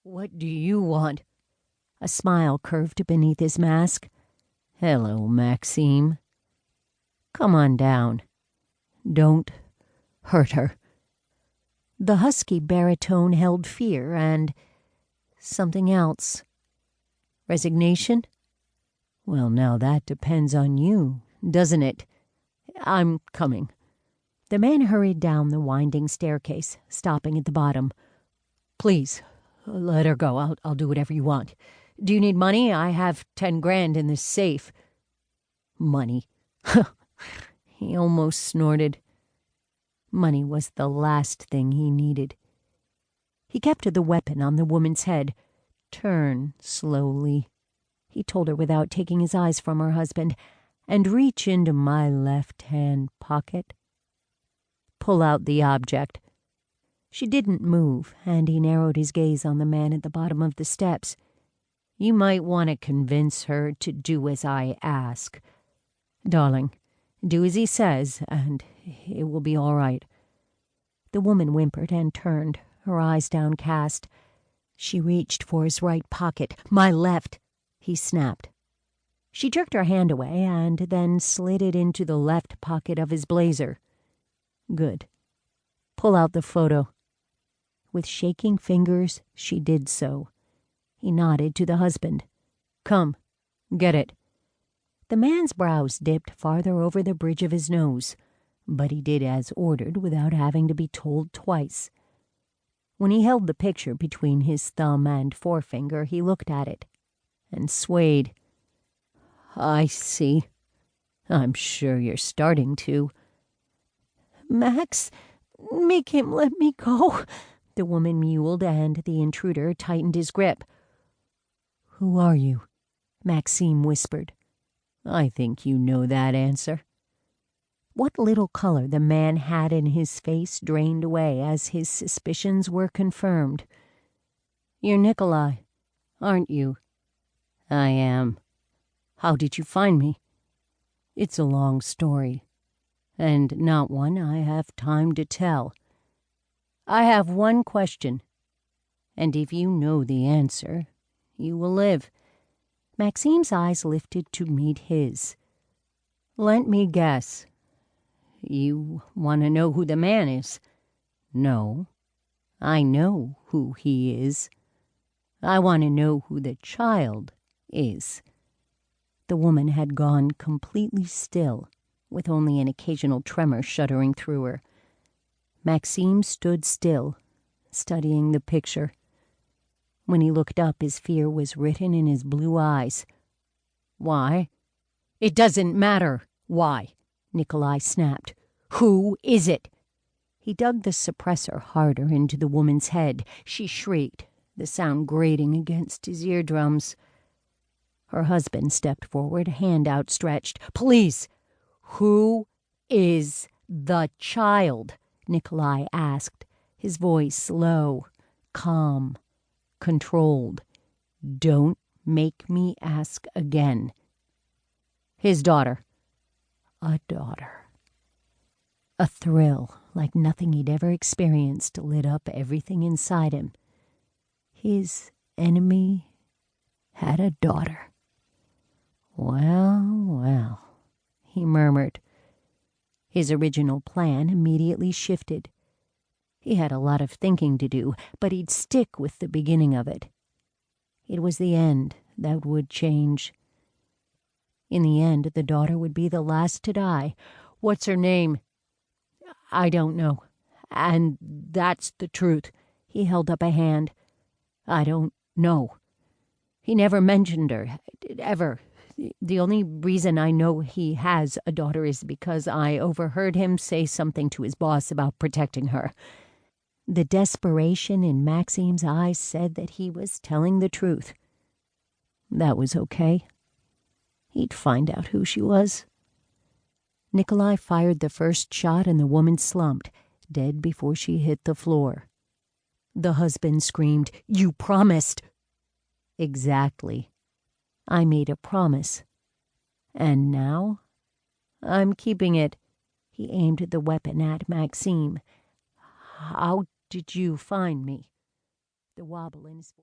"What do you want?" A smile curved beneath his mask. "Hello, Maxime. Come on down. Don't hurt her." The husky baritone held fear and something else. Resignation? "Well, now that depends on you, doesn't it? I'm coming." The man hurried down the winding staircase, stopping at the bottom. "Please, let her go. I'll do whatever you want. Do you need money? I have 10 grand in this safe." "Money?" He almost snorted. Money was the last thing he needed. He kept the weapon on the woman's head. "Turn slowly," he told her without taking his eyes from her husband, "and reach into my left-hand pocket. Pull out the object." She didn't move, and he narrowed his gaze on the man at the bottom of the steps. "You might want to convince her to do as I ask. Darling, do as he says, and it will be all right." The woman whimpered and turned, her eyes downcast. She reached for his right pocket. "My left," he snapped. She jerked her hand away and then slid it into the left pocket of his blazer. "Good. Pull out the photo." With shaking fingers, she did so. He nodded to the husband. "Come, get it." The man's brows dipped farther over the bridge of his nose, but he did as ordered without having to be told twice. When he held the picture between his thumb and forefinger, he looked at it and swayed. "I see. I'm sure you're starting to." "Max, make him let me go," the woman mewed, and the intruder tightened his grip. "Who are you?" Maxime whispered. "I think you know that answer." What little color the man had in his face drained away as his suspicions were confirmed. "You're Nikolai, aren't you?" "I am." "How did you find me?" "It's a long story, and not one I have time to tell. I have one question, and if you know the answer, you will live." Maxime's eyes lifted to meet his. "Let me guess. You want to know who the man is?" "No, I know who he is. I want to know who the child is." The woman had gone completely still, with only an occasional tremor shuddering through her. Maxime stood still, studying the picture. When he looked up, his fear was written in his blue eyes. "Why?" "It doesn't matter why," Nikolai snapped. "Who is it?" He dug the suppressor harder into the woman's head. She shrieked, the sound grating against his eardrums. Her husband stepped forward, hand outstretched. "Please, who is the child?" Nikolai asked, his voice low, calm, controlled. "Don't make me ask again." "His daughter." "A daughter." A thrill like nothing he'd ever experienced lit up everything inside him. His enemy had a daughter. "Well, well," he murmured. His original plan immediately shifted. He had a lot of thinking to do, but he'd stick with the beginning of it. It was the end that would change. In the end, the daughter would be the last to die. "What's her name?" "I don't know. And that's the truth." He held up a hand. "I don't know. He never mentioned her, ever. The only reason I know he has a daughter is because I overheard him say something to his boss about protecting her." The desperation in Maxime's eyes said that he was telling the truth. That was okay. He'd find out who she was. Nikolai fired the first shot and the woman slumped, dead before she hit the floor. The husband screamed, "You promised!" "Exactly. I made a promise. And now I'm keeping it." He aimed the weapon at Maxime. "How did you find me?" The wobble in his voice.